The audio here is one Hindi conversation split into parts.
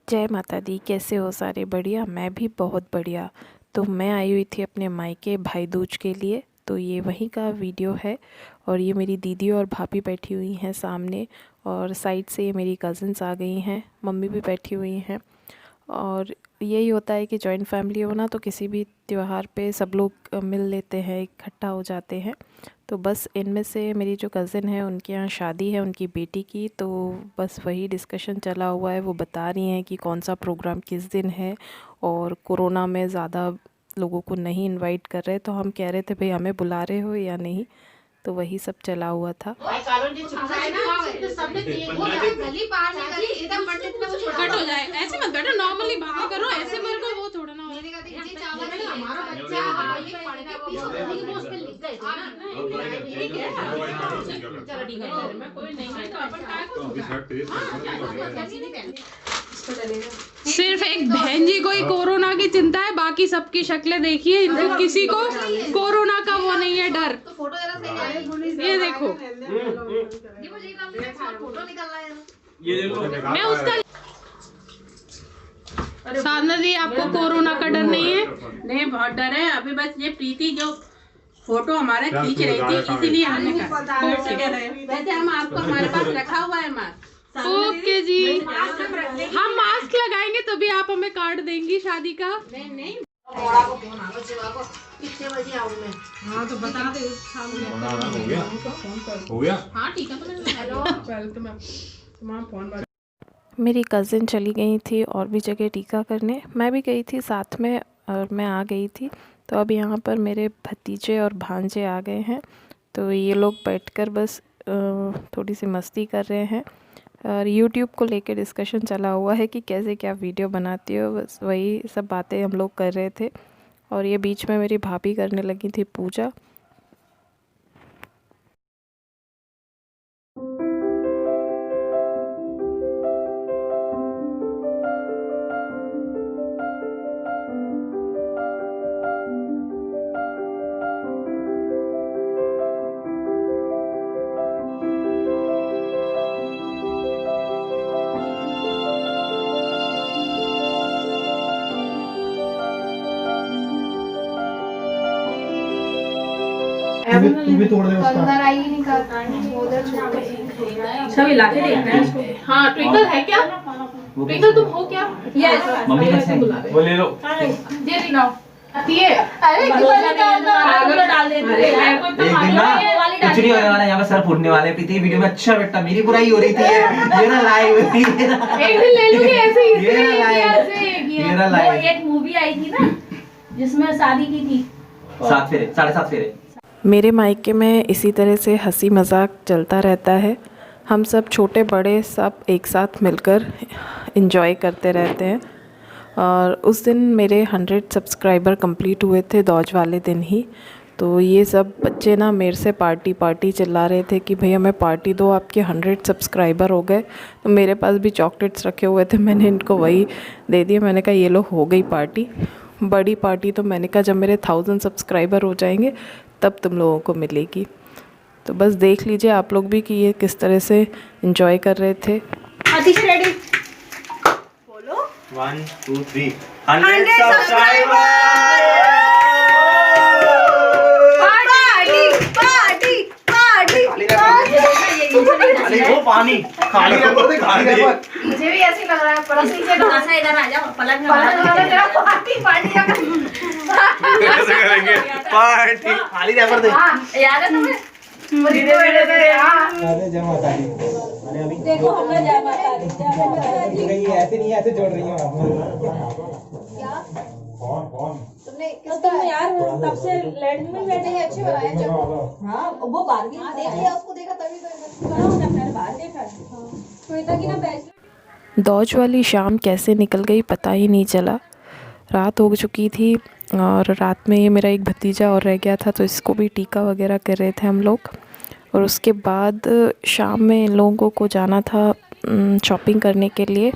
जय माता दी। कैसे हो सारे? बढ़िया। मैं भी बहुत बढ़िया। तो मैं आई हुई थी अपने मायके भाई दूज के लिए, तो ये वहीं का वीडियो है। और ये मेरी दीदी और भाभी बैठी हुई हैं सामने, और साइड से ये मेरी कज़न्स आ गई हैं, मम्मी भी बैठी हुई हैं। और यही होता है कि जॉइंट फैमिली हो ना, तो किसी भी त्यौहार पे सब लोग मिल लेते हैं, इकट्ठा हो जाते हैं। तो बस इनमें से मेरी जो कज़िन है उनके यहाँ शादी है उनकी बेटी की, तो बस वही डिस्कशन चला हुआ है। वो बता रही हैं कि कौन सा प्रोग्राम किस दिन है, और कोरोना में ज़्यादा लोगों को नहीं इनवाइट कर रहे। तो हम कह रहे थे भाई हमें बुला रहे हो या नहीं, तो वही सब चला हुआ था। कट हो जाए ऐसे मत करो, नॉर्मली बातें करो, ऐसे मेरे को वो थोड़ा ना सिर्फ एक बहन जी को ही कोरोना की चिंता है, बाकी सबकी शक्लें देखिए, इनको किसी को कोरोना का वो नहीं है डर। ये देखो, मैं उसका साधना जी, आपको कोरोना का डर नहीं है? नहीं, बहुत डर है। अभी बस ये प्रीति जो फोटो हमारे खींच रही थी, इसीलिए हमने वैसे हम आपको हमारे पास रखा हुआ है मास्क। ओके जी, हम मास्क लगाएंगे तभी आप हमें कार्ड देंगी शादी का। नहीं नहीं, हाँ तो बता दे। हो गया। हाँ ठीक है, तो मैं फोन। मेरी कज़िन चली गई थी और भी जगह टीका करने, मैं भी गई थी साथ में, और मैं आ गई थी। तो अब यहाँ पर मेरे भतीजे और भांजे आ गए हैं, तो ये लोग बैठकर बस थोड़ी सी मस्ती कर रहे हैं। और यूट्यूब को लेकर डिस्कशन चला हुआ है कि कैसे क्या वीडियो बनाती हो, बस वही सब बातें हम लोग कर रहे थे। और ये बीच में मेरी भाभी करने लगी थी पूजा। तू भी तोड़ दे उसका। अंदर आई नहीं कर उधर छोड़ सब इलाके देखना है उसको। हाँ, ट्विंकल है क्या? ट्विंकल तुम हो क्या? यस मम्मी कैसे वो ले लो। ये दी नाउ। ये अरे डाल दे। एक दिन ना कुछ नहीं होने वाला, यहाँ पे सर फूटने वाले। प्रीति वीडियो में अच्छा बेटा मेरी बुराई हो रही थी, ये ना लाइव, एक दिन ले लूंगी ऐसे ही, ये ना लाइव। एक मूवी आई थी ना जिसमें शादी की थी, 7 फेरे 7.5 फेरे। मेरे मायके में इसी तरह से हंसी मजाक चलता रहता है। हम सब छोटे बड़े सब एक साथ मिलकर एंजॉय करते रहते हैं। और उस दिन मेरे 100 सब्सक्राइबर कंप्लीट हुए थे, दौज वाले दिन ही। तो ये सब बच्चे ना मेरे से पार्टी पार्टी चिल्ला रहे थे कि भाई हमें पार्टी दो, आपके 100 सब्सक्राइबर हो गए। तो मेरे पास भी चॉकलेट्स रखे हुए थे, मैंने इनको वही दे दिया। मैंने कहा ये लो हो गई पार्टी, बड़ी पार्टी। तो मैंने कहा जब मेरे 1000 सब्सक्राइबर हो जाएंगे तब तुम लोगों को मिलेगी। तो बस देख लीजिए आप लोग भी कि ये किस तरह से एंजॉय कर रहे थे। आतिश रेडी बोलो। 1 2 3 100 सब्सक्राइबर। Party party party. वो पानी खाली रैपर दे, खाली रैपर। मुझे भी ऐसे लग रहा है, पलक नीचे थोड़ा सा इधर आ जाओ, पलंग पार्टी पार्टी कैसे करेंगे पार्टी? खाली रैपर दे। याद है तुम्हें? मुझे अरे जय माता दी। अरे अभी देखो हमने जय माता दी ऐसे नहीं, ऐसे जोड़ रही हूँ आप। क्या कौन तुमने तो तुम यार तब से लैंड में बैठे नहीं अच्छे बनाए जब हाँ वो बाहर की देख लिया उसको, देखा तभी तो मैंने बाहर देखा श्वेता की ना बैच। दौज वाली शाम कैसे निकल गई पता ही नहीं चला। रात हो चुकी थी, और रात में ये मेरा एक भतीजा और रह गया था, तो इसको भी टीका वगैरह कर रहे थे हम लोग। और उसके बाद शाम में इन लोगों को जाना था शॉपिंग करने के लिए।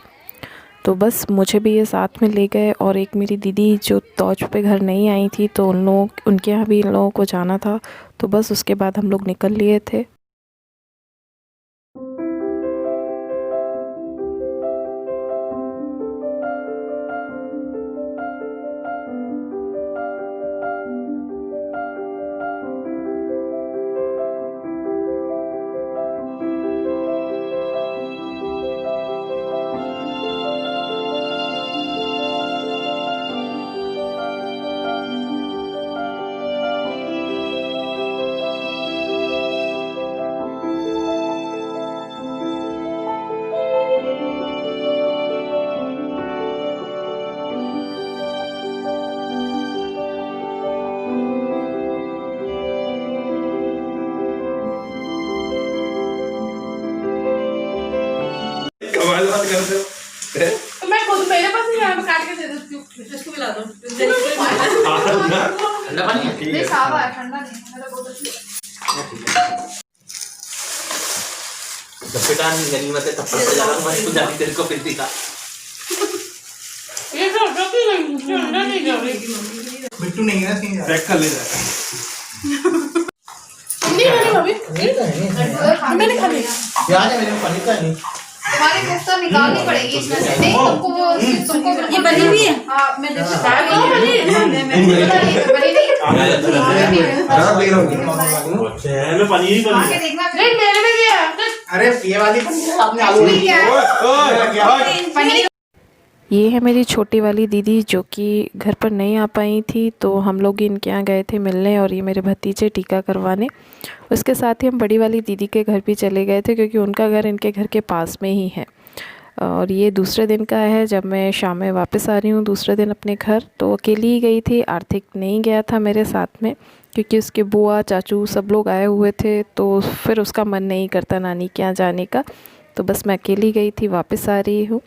तो बस मुझे भी ये साथ में ले गए, और एक मेरी दीदी जो दौज पे घर नहीं आई थी, तो उनके यहाँ भी इन लोगों को जाना था। तो बस उसके बाद हम लोग निकल लिए थे। नहीं सावा है ठंडा नहीं मेरा बहुत अच्छा जब बेटा गनीमत है थप्पड़ पड़ जाना तो मैं खुद जाती तेरे को प्रीति का ये तो रखी गई मुझे अंडा नहीं जा रही बिट्टू नहीं है ना कहीं चेक कर ले जा मैंने खा लिया याद है मेरे को पनीर का नहीं हमारी कुफ्ता निकालनी पड़ेगी इसमें से नहीं तुमको वो तुमको ये बनी हुई है हाँ मैं खराब लग रहा है मैं पनीर ही आके देखना फिर मेरे में दिया अरे ये वाली पनीर आपने आलू नहीं क्या पनीर ये है मेरी छोटी वाली दीदी जो कि घर पर नहीं आ पाई थी, तो हम लोग इनके यहाँ गए थे मिलने और ये मेरे भतीजे टीका करवाने। उसके साथ ही हम बड़ी वाली दीदी के घर भी चले गए थे क्योंकि उनका घर इनके घर के पास में ही है। और ये दूसरे दिन का है जब मैं शाम में वापस आ रही हूँ दूसरे दिन अपने घर। तो अकेली ही गई थी, आर्थिक नहीं गया था मेरे साथ में क्योंकि उसके बुआ चाचू सब लोग आए हुए थे, तो फिर उसका मन नहीं करता नानी के यहाँ जाने का। तो बस मैं अकेली गई थी, वापस आ रही हूँ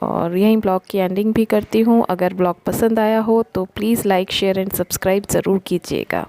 और यहीं ब्लॉग की एंडिंग भी करती हूँ। अगर ब्लॉग पसंद आया हो तो please like share and subscribe ज़रूर कीजिएगा।